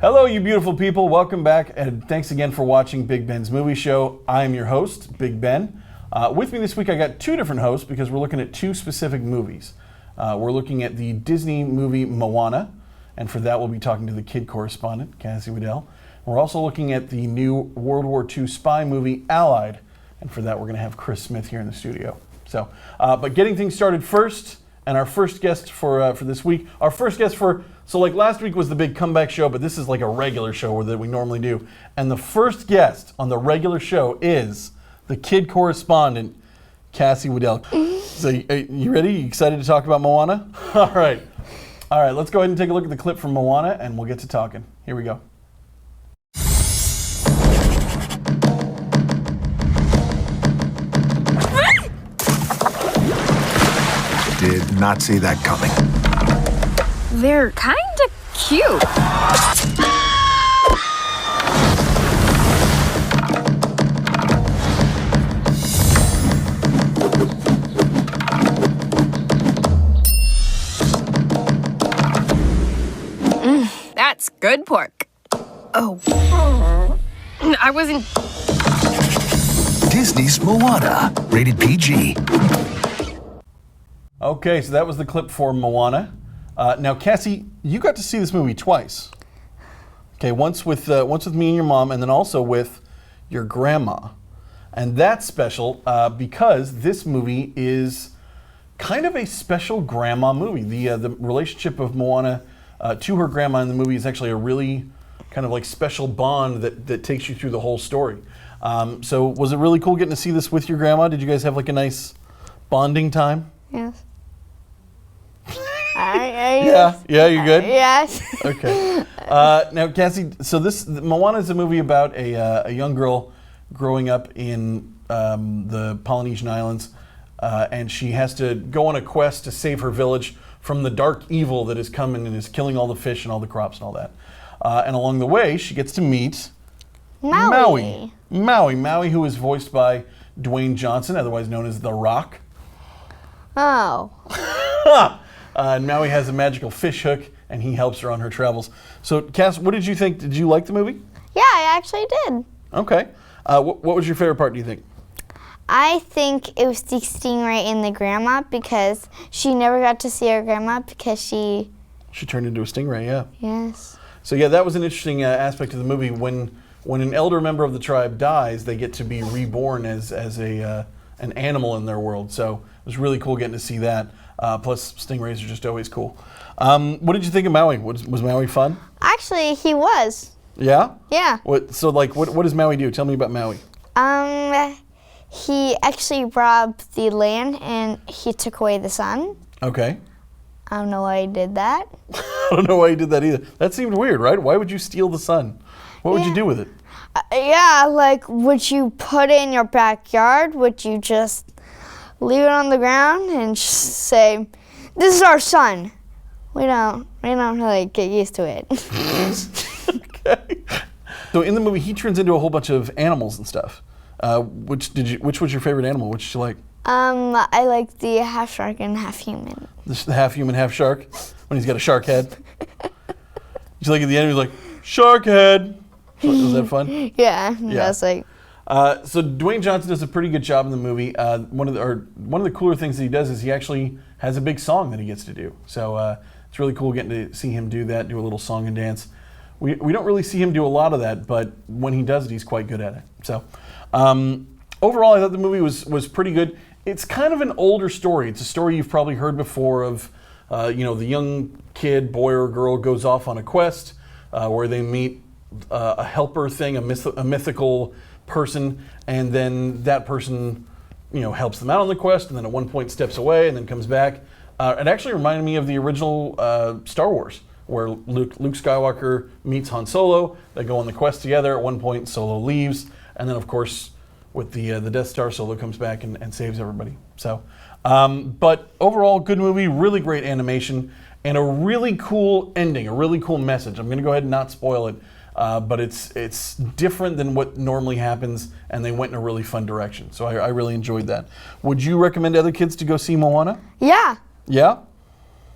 Hello, you beautiful people. Welcome back, and thanks again for watching Big Ben's Movie Show. I am your host, Big Ben. With me this week, I got two different hosts because we're looking at two specific movies. We're looking at the Disney movie Moana, and for that, we'll be talking to the kid correspondent, Cassie Waddell. We're also looking at the new World War II spy movie Allied, and for that, we're going to have Chris Smith here in the studio. So, but getting things started first, and our first guest for this week, so like last week was the big comeback show, but this is like a regular show that we normally do. And the first guest on the regular show is the kid correspondent, Cassie Waddell. So you ready? You excited to talk about Moana? All right, let's go ahead and take a look at the clip from Moana and we'll get to talking. Here we go. Did not see that coming. They're kind of cute. That's good pork. Oh. I wasn't... Disney's Moana, rated PG. Okay, so that was the clip for Moana. Now, Cassie, you got to see this movie twice. Okay, once with me and your mom, and then also with your grandma. And that's special because this movie is kind of a special grandma movie. The relationship of Moana to her grandma in the movie is actually a really kind of like special bond that takes you through the whole story. So was it really cool getting to see this with your grandma? Did you guys have like a nice bonding time? Yes. Yeah, you good? Yes. Okay. Now, Cassie, so Moana is a movie about a young girl growing up in the Polynesian Islands, and she has to go on a quest to save her village from the dark evil that is coming and is killing all the fish and all the crops and all that. And along the way, she gets to meet Maui, who is voiced by Dwayne Johnson, otherwise known as The Rock. Oh. And Maui has a magical fish hook, and he helps her on her travels. So, Cass, what did you think? Did you like the movie? Yeah, I actually did. Okay. What was your favorite part, do you think? I think it was the stingray in the grandma because she never got to see her grandma because she turned into a stingray, yeah. Yes. So, yeah, that was an interesting aspect of the movie. When an elder member of the tribe dies, they get to be reborn as an animal in their world. So it was really cool getting to see that. Plus, stingrays are just always cool. What did you think of Maui? Was Maui fun? Actually, he was. Yeah? Yeah. What does Maui do? Tell me about Maui. He actually robbed the land and he took away the sun. Okay. I don't know why he did that. I don't know why he did that either. That seemed weird, right? Why would you steal the sun? What would you do with it? Would you put it in your backyard? Would you just leave it on the ground and say, "This is our sun"? We don't really get used to it. Okay. So in the movie, he turns into a whole bunch of animals and stuff. Which was your favorite animal? Which did you like? I like the half shark and half human. The half human, half shark. When he's got a shark head. Just like at the end, he's like, "Shark head." Was that fun? Yeah. That's like. So Dwayne Johnson does a pretty good job in the movie. One of the cooler things that he does is he actually has a big song that he gets to do. So it's really cool getting to see him do that, do a little song and dance. We don't really see him do a lot of that, but when he does it, he's quite good at it. So overall, I thought the movie was pretty good. It's kind of an older story. It's a story you've probably heard before of, the young kid, boy or girl, goes off on a quest where they meet a helper thing, a mythical person, and then that person, helps them out on the quest, and then at one point steps away and then comes back. It actually reminded me of the original Star Wars, where Luke Skywalker meets Han Solo. They go on the quest together. At one point, Solo leaves, and then of course, with the Death Star, Solo comes back and saves everybody. So, but overall, good movie, really great animation, and a really cool ending, a really cool message. I'm going to go ahead and not spoil it. But it's different than what normally happens, and they went in a really fun direction. So I really enjoyed that. Would you recommend other kids to go see Moana? Yeah. Yeah?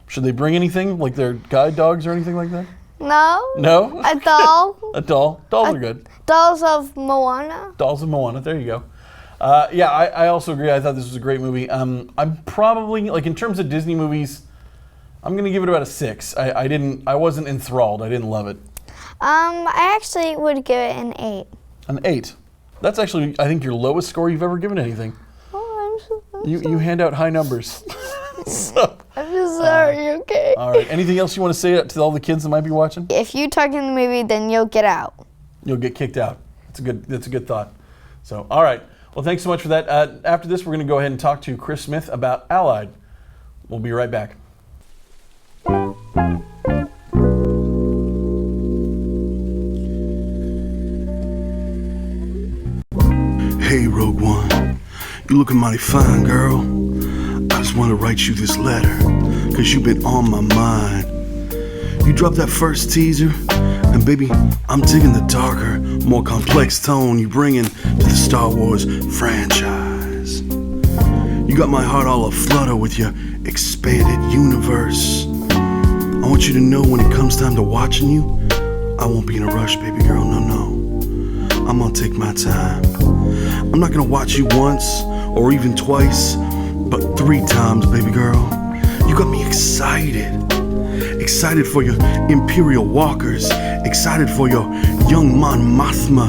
Should they bring anything, like their guide dogs or anything like that? No. No? A doll. A doll. Dolls are good. Dolls of Moana. Dolls of Moana. There you go. Yeah, I also agree. I thought this was a great movie. I'm probably, like, in terms of Disney movies, I'm going to give it about a 6. I wasn't enthralled. I didn't love it. I actually would give it an 8. An 8. That's actually, I think, your lowest score you've ever given anything. Oh, You hand out high numbers. So, I'm just sorry, okay? all right. Anything else you want to say to all the kids that might be watching? If you talk in the movie, then you'll get out. You'll get kicked out. That's a good thought. So, all right. Well, thanks so much for that. After this, we're going to go ahead and talk to Chris Smith about Allied. We'll be right back. Hey, Rogue One, you looking mighty fine, girl. I just want to write you this letter, cause you've been on my mind. You dropped that first teaser, and baby, I'm digging the darker, more complex tone you bring in to the Star Wars franchise. You got my heart all aflutter with your expanded universe. I want you to know when it comes time to watching you, I won't be in a rush, baby girl, no. I'm gonna take my time. I'm not gonna watch you once or even twice, but 3 times, baby girl. You got me excited. Excited for your Imperial Walkers, excited for your young Mon Mothma,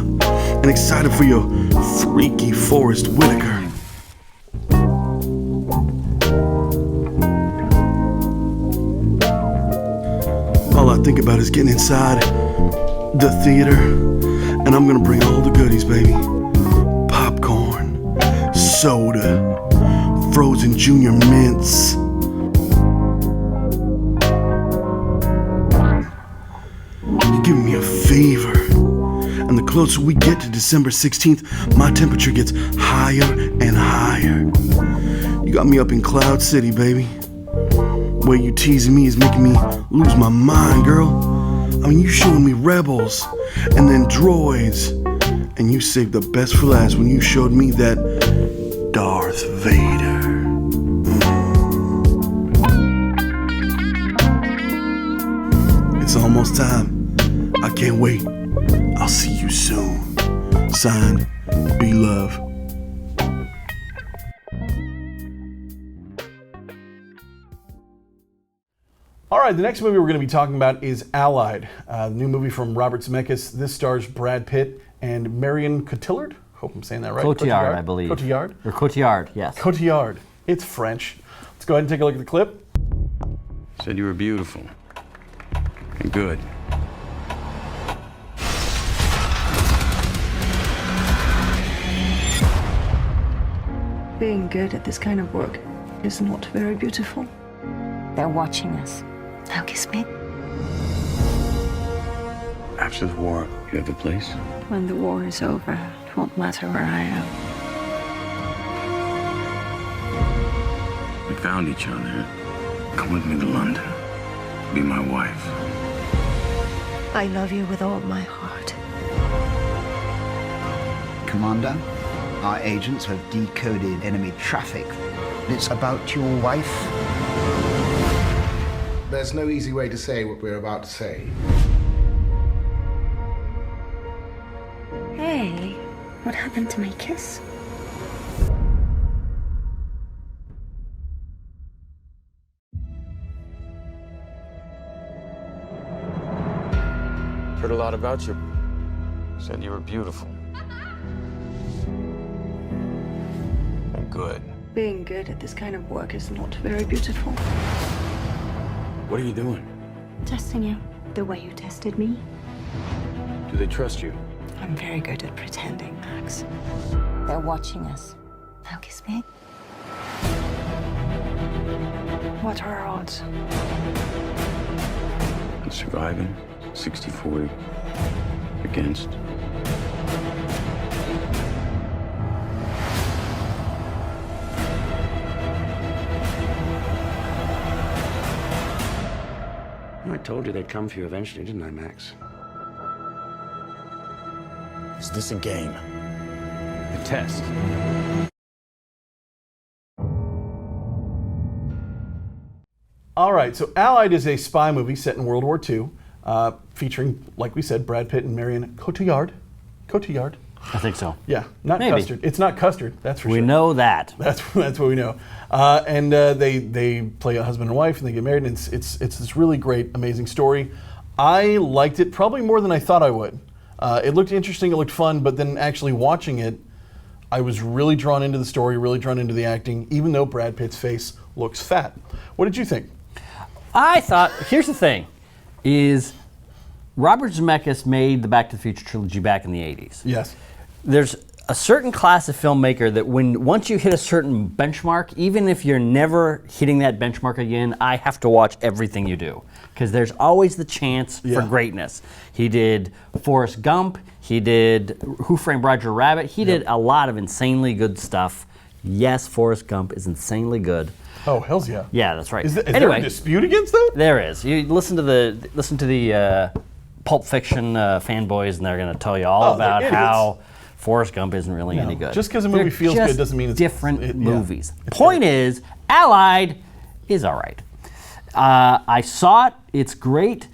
and excited for your freaky Forrest Whitaker. All I think about is getting inside the theater, and I'm gonna bring all the goodies, baby. Popcorn, soda, frozen junior mints. You're giving me a fever. And the closer we get to December 16th, my temperature gets higher and higher. You got me up in Cloud City, baby. Way you teasing me is making me lose my mind, girl. I mean, you showing me Rebels and then Droids, and you saved the best for last when you showed me that Darth Vader. It's almost time. I can't wait. I'll see you soon. Signed, Be Love. All right, the next movie we're going to be talking about is Allied, the new movie from Robert Zemeckis. This stars Brad Pitt and Marion Cotillard. Hope I'm saying that right. Cotillard, I believe. Cotillard? Or Cotillard, yes. Cotillard. It's French. Let's go ahead and take a look at the clip. Said you were beautiful and good. Being good at this kind of work is not very beautiful. They're watching us. Now kiss me. After the war, you have a place? When the war is over, it won't matter where I am. We found each other. Come with me to London. Be my wife. I love you with all my heart. Commander, our agents have decoded enemy traffic. It's about your wife. There's no easy way to say what we're about to say. Hey, what happened to my kiss? Heard a lot about you. Said you were beautiful. And good. Being good at this kind of work is not very beautiful. What are you doing? Testing you, the way you tested me. Do they trust you? I'm very good at pretending, Max. They're watching us. Now kiss me. What are our odds? And surviving? 60-40. Against? I told you they'd come for you eventually, didn't I, Max? Is this a game? A test. All right, so Allied is a spy movie set in World War II. featuring, like we said, Brad Pitt and Marion Cotillard. Cotillard. I think so. Yeah, not Maybe. Custard. It's not Custard, that's for sure. We know that. That's what we know. And they play a husband and wife, and they get married, and it's this really great, amazing story. I liked it probably more than I thought I would. It looked interesting, it looked fun, but then actually watching it, I was really drawn into the story, really drawn into the acting, even though Brad Pitt's face looks fat. What did you think? I thought, here's the thing, is Robert Zemeckis made the Back to the Future trilogy back in the 80s. Yes. There's a certain class of filmmaker that once you hit a certain benchmark, even if you're never hitting that benchmark again, I have to watch everything you do. Because there's always the chance for greatness. He did Forrest Gump, he did Who Framed Roger Rabbit, he did a lot of insanely good stuff. Yes, Forrest Gump is insanely good. Oh, hells yeah. Yeah, that's right. Is there a dispute against that? There is. You listen to the Pulp Fiction fanboys, and they're going to tell you all about how Forrest Gump isn't really any good. Just because a movie feels good doesn't mean it's different movies. Point is, Allied is all right. I saw it. It's great.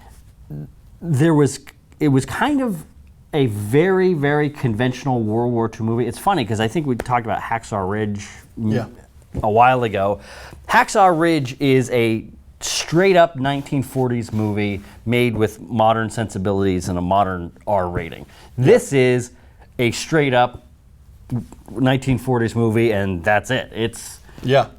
It was kind of a very, very conventional World War II movie. It's funny because I think we talked about Hacksaw Ridge a while ago. Hacksaw Ridge is a straight up 1940s movie made with modern sensibilities and a modern R rating. This is a straight up 1940s movie, and that's it.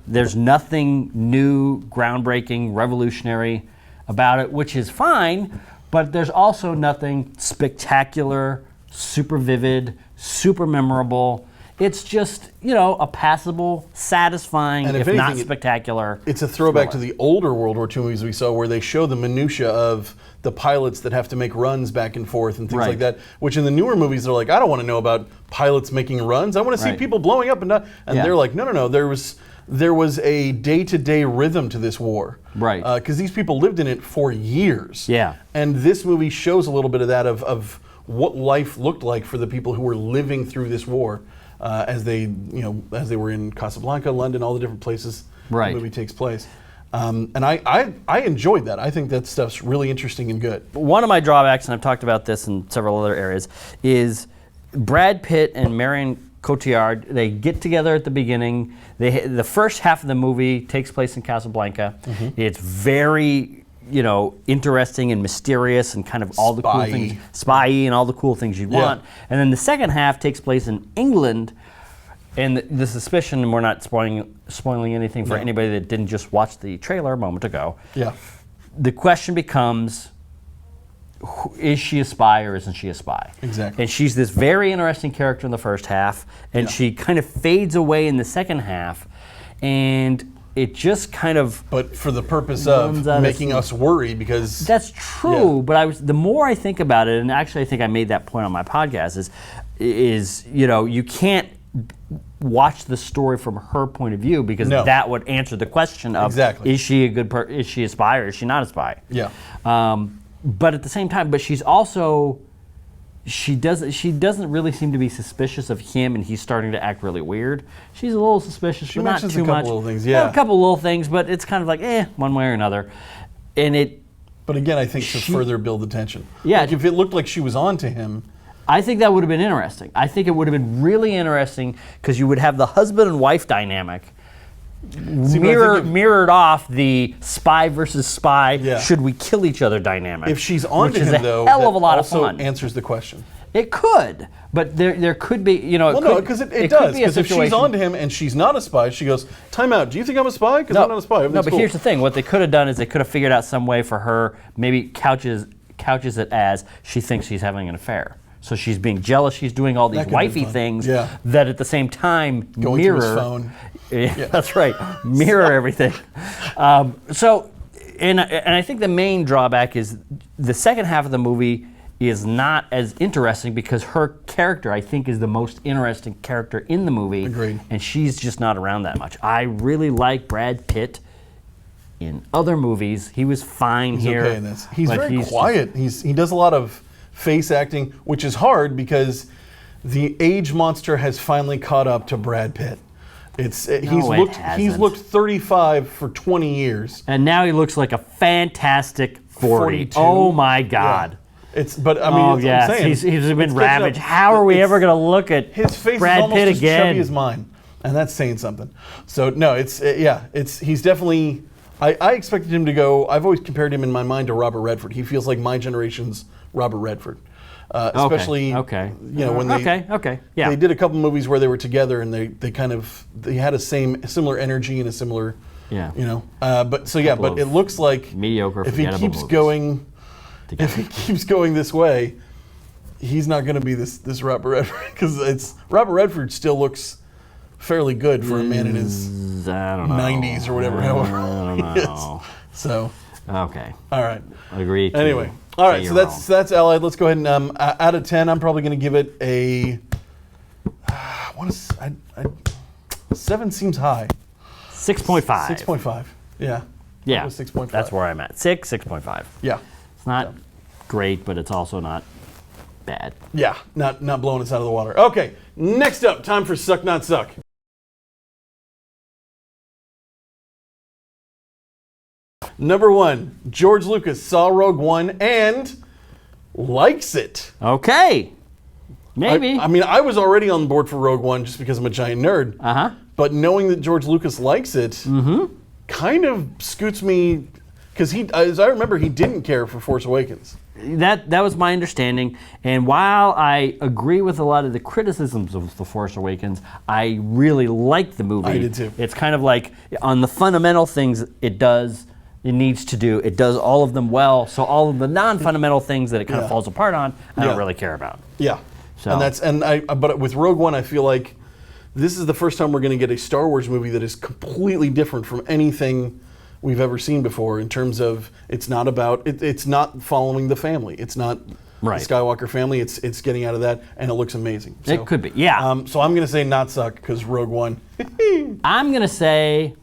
There's nothing new, groundbreaking, revolutionary about it, which is fine, but there's also nothing spectacular, super vivid, super memorable. It's just, a passable, satisfying, and if anything, not spectacular. It's a throwback to the older World War II movies we saw where they show the minutia of the pilots that have to make runs back and forth and things like that, which in the newer movies they're like, I don't want to know about pilots making runs. I want to see people blowing up and down. And they're like, no. There was a day-to-day rhythm to this war. Right. Because these people lived in it for years. Yeah. And this movie shows a little bit of that, of what life looked like for the people who were living through this war. As they were in Casablanca, London, all the different places the movie takes place. And I enjoyed that. I think that stuff's really interesting and good. One of my drawbacks, and I've talked about this in several other areas, is Brad Pitt and Marion Cotillard, they get together at the beginning. The first half of the movie takes place in Casablanca. It's very interesting and mysterious and kind of all the cool things, spy-y and all the cool things you'd want. And then the second half takes place in England, and the suspicion, and we're not spoiling anything for anybody that didn't just watch the trailer a moment ago. Yeah. The question becomes, is she a spy or isn't she a spy? Exactly. And she's this very interesting character in the first half, and she kind of fades away in the second half, and it just kind of... But for the purpose of making us worry, because... That's true, but the more I think about it, and actually I think I made that point on my podcast, is you can't watch the story from her point of view, because that would answer the question of, is she a spy or is she not a spy? Yeah. But at the same time, she's also... She doesn't really seem to be suspicious of him, and he's starting to act really weird. She's a little suspicious, but not too much. She mentions a couple little things, a couple little things, but it's kind of like, one way or another. And But again, I think to further build the tension. Yeah. Like if it looked like she was on to him. I think that would have been interesting. I think it would have been really interesting because you would have the husband and wife dynamic mirrored off the spy versus spy, should we kill each other dynamic. If she's on to him, though, hell of a lot of fun. Also answers the question. It could, but there could be, Well, no, because it does. Because if she's on to him and she's not a spy, she goes, time out, do you think I'm a spy? Because I'm not a spy. No, but here's the thing. What they could have done is they could have figured out some way for her, maybe couches it as she thinks she's having an affair. So she's being jealous. She's doing all these wifey things that at the same time going mirror. Through his phone. Yeah, that's right. Mirror everything. And I think the main drawback is the second half of the movie is not as interesting because her character, I think, is the most interesting character in the movie. Agreed. And she's just not around that much. I really like Brad Pitt in other movies. He was fine here. Okay in this. He's very quiet. He does a lot of face acting, which is hard because the age monster has finally caught up to Brad Pitt. He's it looked hasn't. 35 for 20 years. And now he looks like a fantastic 40. 42. Oh my God. Yeah. But I mean, Oh it's, yes, I'm saying, he's been it's catching ravaged. up. How are we ever going to look at his face Brad is almost Pitt as again? chubby as mine, and that's saying something. So no, he's definitely. I expected him to go. I've always compared him in my mind to Robert Redford. He feels like my generation's Robert Redford. Especially, you know, when they did a couple movies where they were together and they had a similar energy and a similar, you know. But it looks like mediocre. If he keeps going, this way, he's not going to be this Robert Redford, because Robert Redford still looks fairly good for a man in his 90s or whatever. I don't know. So okay, all right, agreed. Anyway. All right, so that's Allied. Let's go ahead and out of 10, I'm probably going to give it a. 7 seems high. 6.5. 6.5. Yeah. Yeah. 6.5. That's where I'm at. 6.5. Yeah. It's not great, but it's also not bad. Yeah. Not blowing us out of the water. Okay. Next up, time for Suck Not Suck. Number 1, George Lucas saw Rogue One and likes it. Okay. Maybe. I mean, I was already on board for Rogue One just because I'm a giant nerd. But knowing that George Lucas likes it kind of scoots me, because as I remember, he didn't care for Force Awakens. That was my understanding. And while I agree with a lot of the criticisms of The Force Awakens, I really like the movie. I did too. It's kind of like, on the fundamental things it needs to do, it does all of them well. So all of the non-fundamental things that it kind of falls apart on, I don't really care about. Yeah. So. But with Rogue One, I feel like this is the first time we're going to get a Star Wars movie that is completely different from anything we've ever seen before, in terms of it's not following the family. It's not the Skywalker family. It's getting out of that, and it looks amazing. So, it could be, yeah. So I'm going to say not suck, because Rogue One. I'm going to say,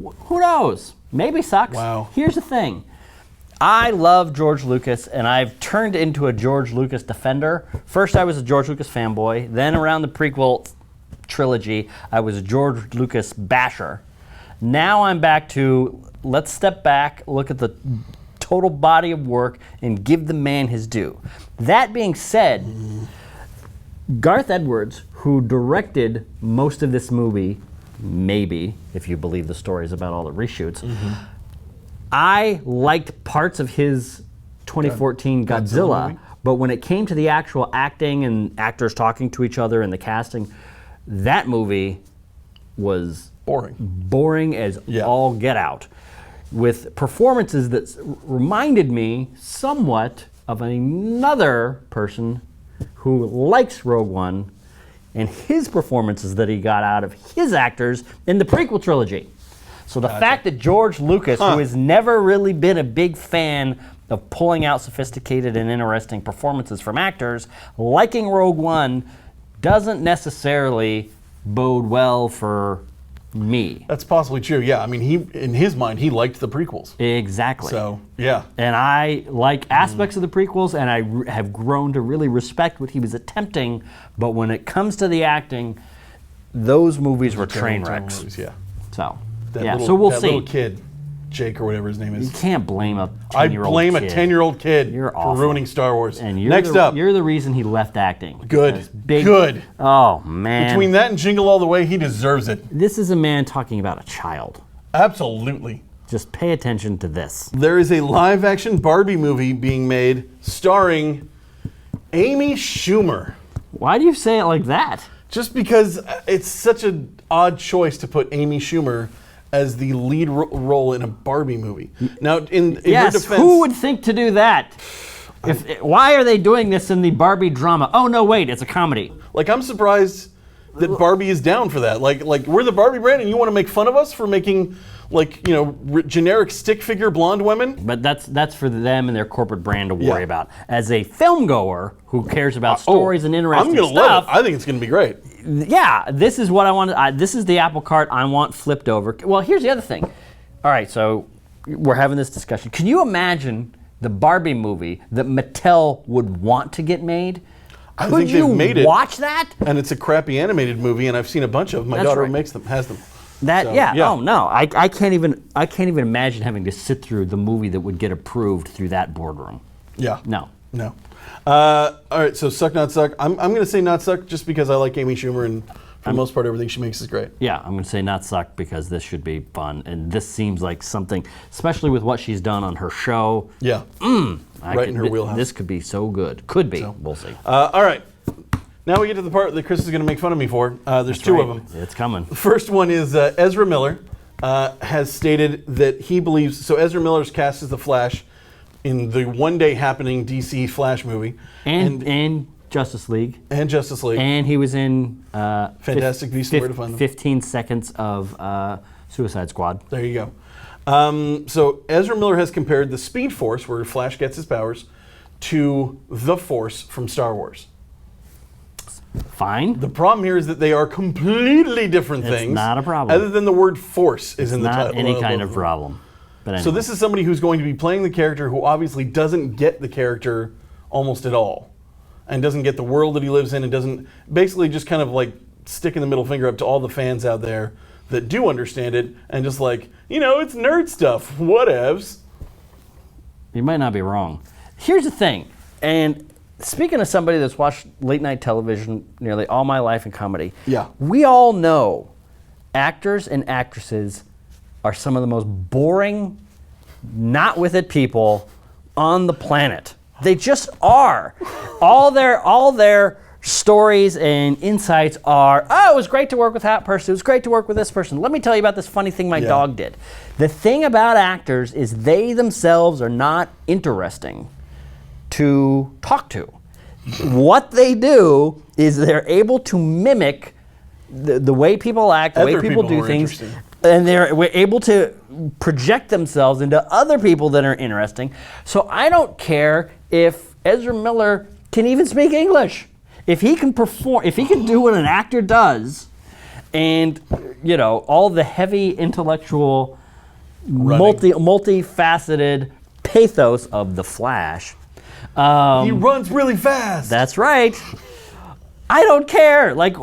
who knows? Maybe sucks. Wow. Here's the thing. I love George Lucas, and I've turned into a George Lucas defender. First, I was a George Lucas fanboy. Then, around the prequel trilogy, I was a George Lucas basher. Now I'm back to, let's step back, look at the total body of work, and give the man his due. That being said, Garth Edwards, who directed most of this movie, maybe, if you believe the stories about all the reshoots, I liked parts of his 2014 Godzilla, but when it came to the actual acting and actors talking to each other and the casting, that movie was boring as all get out, with performances that reminded me somewhat of another person who likes Rogue One and his performances that he got out of his actors in the prequel trilogy. So the fact that George Lucas, who has never really been a big fan of pulling out sophisticated and interesting performances from actors, liking Rogue One doesn't necessarily bode well for me. That's possibly true, yeah. I mean, in his mind, he liked the prequels. Exactly. So, yeah. And I like aspects of the prequels, and I have grown to really respect what he was attempting, but when it comes to the acting, those movies were train wrecks. Movies, yeah. So, so we'll that see. Little kid, Jake or whatever his name is. You can't blame a 10-year-old kid. I blame a 10-year-old kid for ruining Star Wars. And Next up. You're the reason he left acting. Good. Good. Oh, man. Between that and Jingle All the Way, he deserves it. This is a man talking about a child. Absolutely. Just pay attention to this. There is a live-action Barbie movie being made starring Amy Schumer. Why do you say it like that? Just because it's such an odd choice to put Amy Schumer as the lead role in a Barbie movie. Now, in her defense, who would think to do that? Why are they doing this in the Barbie drama? Oh no, wait, it's a comedy. Like, I'm surprised that Barbie is down for that. Like we're the Barbie brand, and you want to make fun of us for making, like, you know, generic stick figure blonde women? But that's for them and their corporate brand to worry about. As a film goer who cares about stories and interesting stuff, love it. I think it's going to be great. Yeah, this is what I want. This is the apple cart I want flipped over. Well, here's the other thing. All right, so we're having this discussion. Can you imagine the Barbie movie that Mattel would want to get made? I Could think you they've made it, watch that? and it's a crappy animated movie, and I've seen a bunch of them. My That's daughter right. has them. That So, yeah. Oh no, I can't even imagine having to sit through the movie that would get approved through that boardroom. Yeah. No. No. All right, so suck, not suck. I'm going to say not suck just because I like Amy Schumer, and for the most part, everything she makes is great. Yeah, I'm going to say not suck because this should be fun, and this seems like something, especially with what she's done on her show. Yeah. Right in her wheelhouse. This could be so good. Could be. So, we'll see. All right. Now we get to the part that Chris is going to make fun of me for. There's two of them. It's coming. The first one is Ezra Miller has stated that he believes. So Ezra Miller's cast as the Flash in the one-day happening DC Flash movie, And Justice League. And Justice League. And he was in Fantastic Beasts and Where to Find Them. 15 seconds of Suicide Squad. There you go. So Ezra Miller has compared the Speed Force, where Flash gets his powers, to the Force from Star Wars. Fine. The problem here is that they are completely different It's things. not a problem. Other than the word force is in the title. Not any kind of problem. But anyway. So this is somebody who's going to be playing the character who obviously doesn't get the character almost at all, and doesn't get the world that he lives in, and doesn't basically just kind of like sticking the middle finger up to all the fans out there that do understand it, and just like, it's nerd stuff, whatevs. You might not be wrong. Here's the thing, and speaking of somebody that's watched late night television nearly all my life in comedy, Yeah. we all know actors and actresses are some of the most boring, not with it people on the planet. They just are. All their stories and insights are, it was great to work with that person. It was great to work with this person. Let me tell you about this funny thing my dog did. The thing about actors is they themselves are not interesting to talk to. What they do is they're able to mimic the way people act, the way people do things, and they're able to project themselves into other people that are interesting. So I don't care if Ezra Miller can even speak English. If he can perform, if he can do what an actor does, and all the heavy intellectual, multifaceted pathos of the Flash. He runs really fast. That's right. I don't care. Like,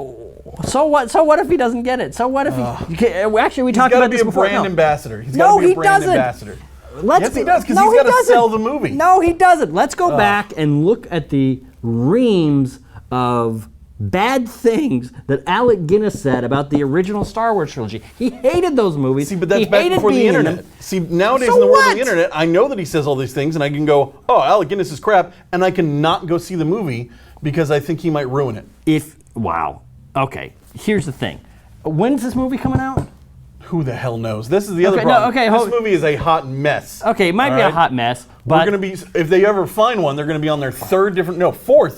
so what? So what if he doesn't get it? So what if he? Actually, we talked about this before. He's got to be a brand ambassador. He's No, got to be he a brand doesn't. ambassador. Yes, he does, because he's got to sell the movie. No, he doesn't. Let's go back and look at the reams of bad things that Alec Guinness said about the original Star Wars trilogy. He hated those movies. See, but that's he back hated before the being in internet. them. See, nowadays So in the world what? of the internet, I know that he says all these things, and I can go, Alec Guinness is crap, and I cannot go see the movie because I think he might ruin it. Wow. Okay, here's the thing. When's this movie coming out? Who the hell knows? This is the other problem. This movie is a hot mess. Okay, it might be a hot mess, but we're going to be, if they ever find one, they're going to be on their fourth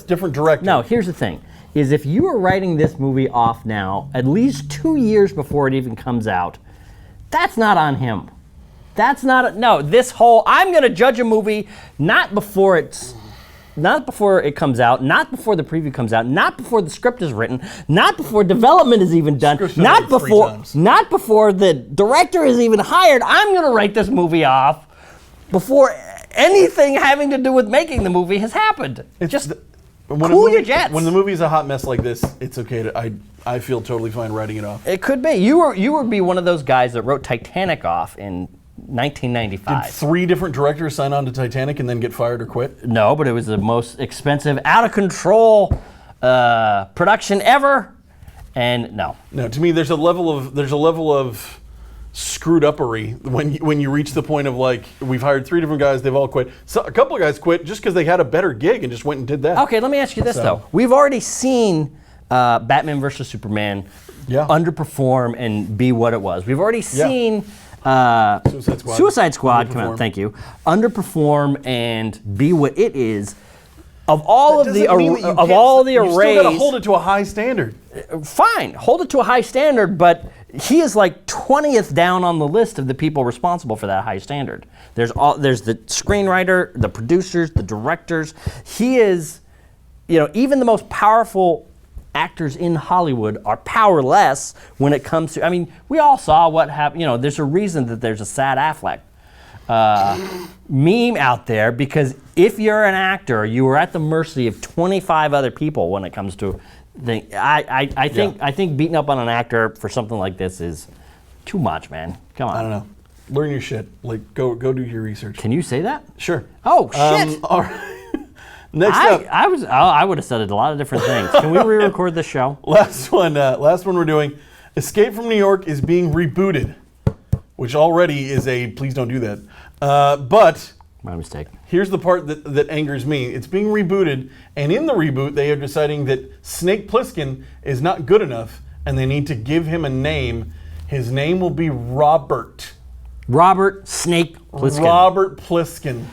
different director. No, here's the thing, is if you are writing this movie off now, at least 2 years before it even comes out, that's not on him. That's not, I'm going to judge a movie not before it comes out, not before the preview comes out, not before the script is written, not before development is even done, not before the director is even hired. I'm going to write this movie off before anything having to do with making the movie has happened. Cool your jets. When the movie's a hot mess like this, it's okay I feel totally fine writing it off. It could be. You would be one of those guys that wrote Titanic off in 1995. Did 3 different directors sign on to Titanic and then get fired or quit? No, but it was the most expensive, out of control production ever. And no. No, to me, there's a level of screwed uppery when you reach the point of like, we've hired 3 different guys, they've all quit. So a couple of guys quit just because they had a better gig and just went and did that. Okay, let me ask you this though. We've already seen Batman vs. Superman underperform and be what it was. We've already seen Suicide Squad come out. Thank you. Underperform and be what it is. Of all the arrays, you still got to hold it to a high standard. Fine, hold it to a high standard, but he is like 20th down on the list of the people responsible for that high standard. There's the screenwriter, the producers, the directors. He is, even the most powerful actors in Hollywood are powerless when it comes to, we all saw what happened. There's a reason that there's a sad Affleck. meme out there, because if you're an actor, you are at the mercy of 25 other people when it comes to I think beating up on an actor for something like this is too much, man. Come on. I don't know. Learn your shit. Like, go do your research. Can you say that? Sure. Oh, shit. All right. Next up. I would have said a lot of different things. Can we re-record the show? Last one we're doing. Escape from New York is being rebooted, which already is a please don't do that. But my mistake. Here's the part that angers me. It's being rebooted, and in the reboot, they are deciding that Snake Plissken is not good enough, and they need to give him a name. His name will be Robert. Robert Snake Plissken. Robert Plissken.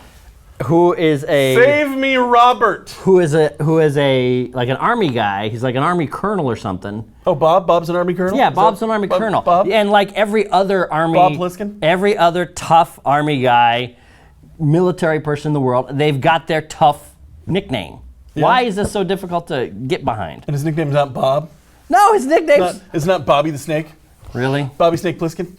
Who is a Save me, Robert. Who is a like an army guy. He's like an army colonel or something. Oh, Bob's an army colonel? Yeah, Bob's an army colonel. Bob? And like every other army, Bob Plissken? Every other tough army guy, military person in the world, they've got their tough nickname. Yeah. Why is this so difficult to get behind? And his nickname's not Bob? No, his nickname's... It's not Bobby the Snake? Really? Bobby Snake Plissken?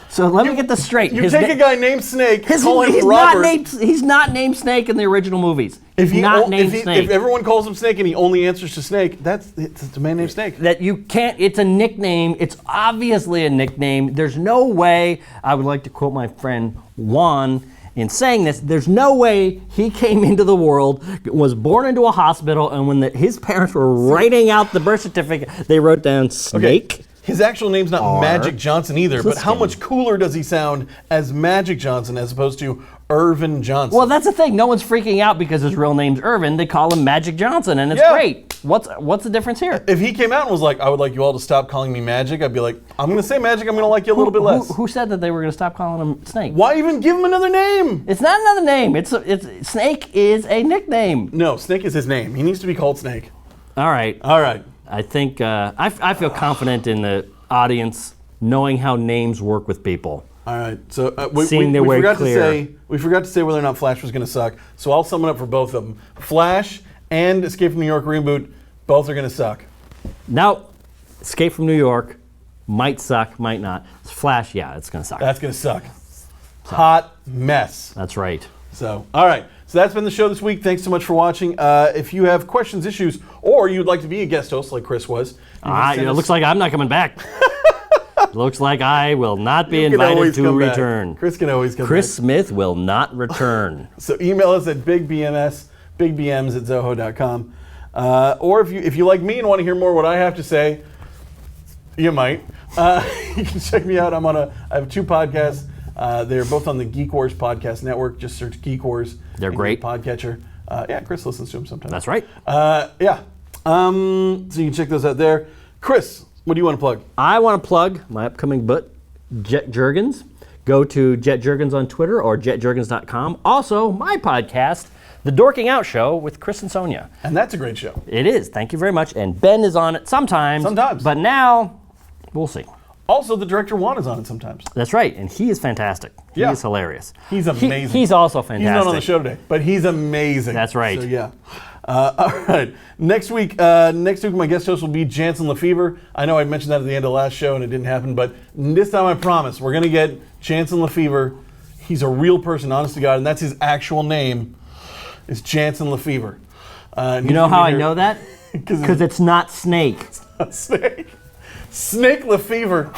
So let me get this straight. You take a guy named Snake, call him he's Robert. He's not named Snake in the original movies. If Snake. If everyone calls him Snake and he only answers to Snake, it's a man named Snake. That you can't, it's a nickname. It's obviously a nickname. There's no way, I would like to quote my friend Juan in saying this, there's no way he came into the world, was born into a hospital, and when his parents were writing out the birth certificate, they wrote down Snake. Okay. His actual name's not Magic Johnson either, but how much cooler does he sound as Magic Johnson as opposed to Irvin Johnson? Well, that's the thing. No one's freaking out because his real name's Irvin. They call him Magic Johnson, and it's great. What's the difference here? If he came out and was like, I would like you all to stop calling me Magic, I'd be like, I'm going to say Magic, I'm going to like you a little bit less. Who said that they were going to stop calling him Snake? Why even give him another name? It's not another name. It's Snake is a nickname. No, Snake is his name. He needs to be called Snake. All right. I think I feel confident in the audience knowing how names work with people. All right, so we forgot to say whether or not Flash was going to suck. So I'll sum it up for both of them. Flash and Escape from New York reboot, both are going to suck. Now, Escape from New York might suck, might not. Flash, yeah, it's going to suck. That's going to suck. Hot mess. That's right. So, all right. So that's been the show this week. Thanks so much for watching. If you have questions, issues, or you'd like to be a guest host like Chris was. It looks like I'm not coming back. Looks like I will not be invited to return. Chris can always come back. Chris Smith will not return. So email us at bigbms@zoho.com. Or if you like me and want to hear more what I have to say, you might. You can check me out. I have 2 podcasts. They're both on the Geek Wars Podcast Network. Just search Geek Wars. They're great. Podcatcher. Yeah, Chris listens to them sometimes. That's right. Yeah. So you can check those out there. Chris, what do you want to plug? I want to plug my upcoming book, Jet Jurgens. Go to Jet Jurgens on Twitter or jetjurgens.com. Also, my podcast, The Dorking Out Show with Chris and Sonia. And that's a great show. It is. Thank you very much. And Ben is on it sometimes. But now, we'll see. Also, the director Juan is on it sometimes. That's right, and he is fantastic. He is hilarious. He's amazing. He's also fantastic. He's not on the show today, but he's amazing. That's right. So yeah. All right. Next week, my guest host will be Jansen Lefevre. I know I mentioned that at the end of the last show and it didn't happen, but this time I promise we're going to get Jansen Lefevre. He's a real person, honest to God, and that's his actual name. Is Jansen Lefevre. You know how I know that? Because it's not Snake. It's not Snake. Snake Lefevre.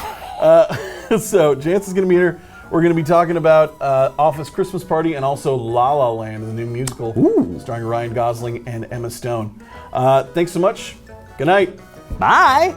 So Jansen's going to be here. We're going to be talking about Office Christmas Party and also La La Land, the new musical starring Ryan Gosling and Emma Stone. Thanks so much. Good night. Bye.